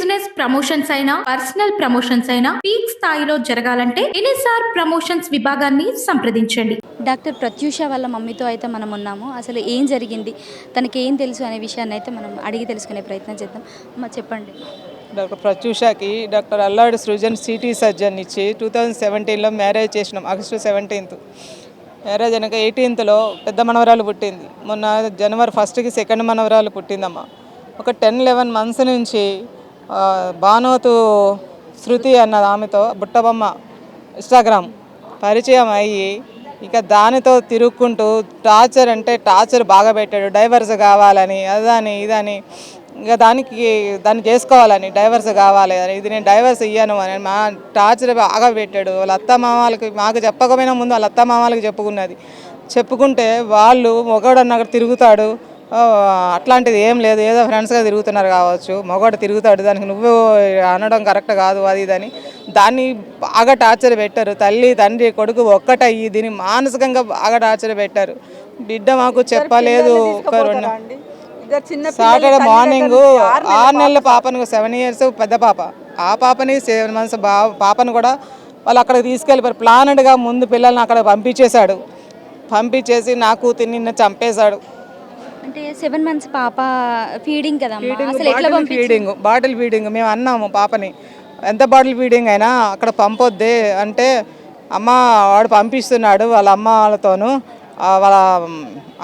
Business promotions అయినా personal promotions అయినా peak స్థాయిలో జరగాలంటే ఎన్ఎస్ఆర్ ప్రమోషన్స్ విభాగాన్ని సంప్రదించండి. డాక్టర్ ప్రత్యూష వాళ్ళ మమ్మీతో అయితే మనం ఉన్నాము. అసలు ఏం జరిగింది, తనకి ఏం తెలుసు అనే విషయాన్ని అయితే మనం అడిగి తెలుసుకునే ప్రయత్నం చేద్దాం. అమ్మ చెప్పండి. డాక్టర్ ప్రత్యూషకి డాక్టర్ అల్లాడి సృజన్ సిటీ సర్జన్ ఇచ్చి 2017లో మ్యారేజ్ చేసినాం. ఆగస్టు 17th మ్యారేజ్ అయినాక 18thలో పెద్ద మనవరాలు పుట్టింది. మొన్న జనవరి 1కి సెకండ్ మనవరాలు పుట్టిందమ్మ. ఒక 10-11 మంత్స్ నుంచి భానువతు శృతి అన్న ఆమెతో బుట్టబొమ్మ ఇన్స్టాగ్రామ్ పరిచయం అయ్యి ఇక దానితో తిరుక్కుంటూ టార్చర్ అంటే టార్చర్ బాగా పెట్టాడు. డైవర్స్ కావాలని అదని ఇదని ఇంకా దాన్ని చేసుకోవాలని డైవర్స్ కావాలి అని ఇది నేను డైవర్స్ ఇయ్యాను అని మా టార్చర్ బాగా పెట్టాడు. వాళ్ళ అత్తమామలకి మాకు చెప్పకపోయినా ముందు వాళ్ళ అత్తమామలకి చెప్పుకుంటే వాళ్ళు మొగోడన్న అక్కడ తిరుగుతాడు, అట్లాంటిది ఏం లేదు, ఏదో ఫ్రెండ్స్గా తిరుగుతున్నారు కావచ్చు, మగవాడు తిరుగుతాడు, దానికి నువ్వు అనడం కరెక్ట్ కాదు అది ఇదని దాన్ని బాగా టార్చర్ పెట్టారు. తల్లి తండ్రి కొడుకు ఒక్కటయ్యి దీన్ని మానసికంగా బాగా టార్చర్ పెట్టారు. బిడ్డ మాకు చెప్పలేదు. సాటర్డే మార్నింగ్ 6 నెలల పాపను 7 years పెద్ద పాప, ఆ పాపని 7 months పాపను కూడా వాళ్ళు అక్కడికి తీసుకెళ్ళిపోయారు. ప్లానెడ్గా ముందు పిల్లల్ని అక్కడ పంపించేసి నా కూతుర్ని నిన్న చంపేశాడు. అంటే 7 months పాప ఫీడింగ్ కదా, బాటిల్ ఫీడింగ్. మేము అన్నాము పాపని ఎంత బాటిల్ ఫీడింగ్ అయినా అక్కడ పంపొద్దే అంటే అమ్మ వాడు పంపిస్తున్నాడు వాళ్ళ అమ్మ వాళ్ళతోనూ వాళ్ళ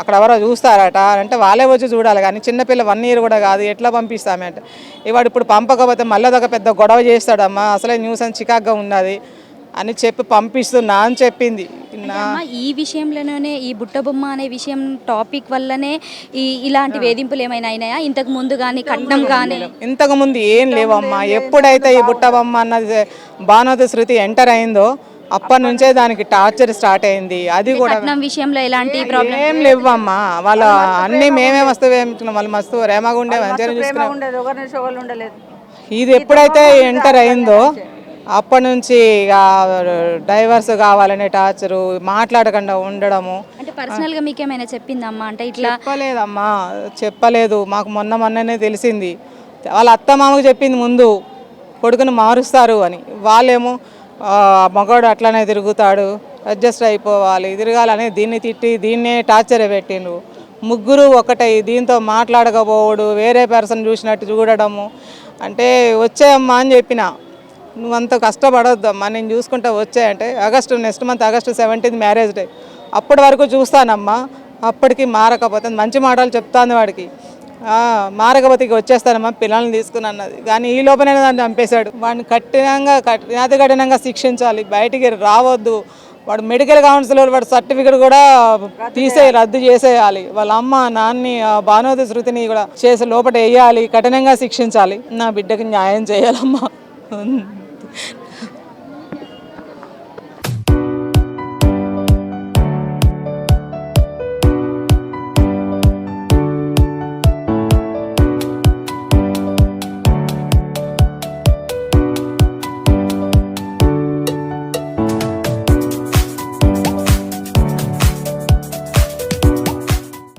అక్కడ ఎవరో చూస్తారట అంటే వాళ్ళే వచ్చి చూడాలి కానీ చిన్నపిల్ల 1 year కూడా కాదు ఎట్లా పంపిస్తామే అంటే ఇవాడు ఇప్పుడు పంపకపోతే మళ్ళీ ఒక పెద్ద గొడవ చేస్తాడమ్మా, అసలే న్యూస్ అని చికాగ్గా ఉన్నది అని చెప్పి పంపిస్తున్నా అని చెప్పింది. ఈ విషయంలోనే ఈ బుట్టబొమ్మ అనే విషయం టాపిక్ వల్లనే ఇలాంటి వేధింపులు ఏమైనా అయినాయా ఇంతకు ముందు కానీ కట్నం కానీ? ఇంతకు ముందు ఏం లేవమ్మా. ఎప్పుడైతే ఈ బుట్టబొమ్మ అన్నది భానువతు శృతి ఎంటర్ అయిందో అప్పటి నుంచే దానికి టార్చర్ స్టార్ట్ అయింది. అది కూడా విషయంలో ఎలాంటి ప్రాబ్లం ఏం లేవమ్మా. వాళ్ళ అన్ని మేమే మస్తు వాళ్ళు మస్తు రేమగా ఉండే మంచిగా చూసుకున్నాం. ఇది ఎప్పుడైతే ఎంటర్ అయిందో అప్పటి నుంచి ఇక డైవర్స్ కావాలనే టార్చరు, మాట్లాడకుండా ఉండడము. అంటే పర్సనల్గా మీకేమైనా చెప్పిందమ్మా? అంటే ఇట్లా చెప్పలేదు మాకు మొన్ననే తెలిసింది. వాళ్ళ అత్తమామకు చెప్పింది ముందు కొడుకుని మారుస్తారు అని. వాళ్ళేమో మగవాడు అట్లనే తిరుగుతాడు, అడ్జస్ట్ అయిపోవాలి తిరగాలని దీన్ని తిట్టి దీన్నే టార్చర్ పెట్టిండు. ముగ్గురు ఒకటై దీంతో మాట్లాడకపోవడు, వేరే పర్సన్ చూసినట్టు చూడడము. అంటే వచ్చాయమ్మా అని చెప్పిన, నువ్వంత కష్టపడొద్దమ్మా నేను చూసుకుంటా వచ్చాయంటే next month August 17th marriage day, అప్పటి వరకు చూస్తానమ్మా, అప్పటికి మారకపోతే మంచి మాటలు చెప్తాను వాడికి, మారకపోతే వచ్చేస్తానమ్మా పిల్లల్ని తీసుకుని అన్నది. కానీ ఈ లోపలనే దాన్ని చంపేశాడు. వాడిని కఠినంగా శిక్షించాలి, బయటికి రావద్దు. వాడు మెడికల్ కౌన్సిలర్ వాడు సర్టిఫికేట్ కూడా రద్దు చేసేయాలి. వాళ్ళ అమ్మ నాన్ని భానువతు శృతిని కూడా చేసి లోపల వేయాలి, కఠినంగా శిక్షించాలి. నా బిడ్డకి న్యాయం చేయాలమ్మా.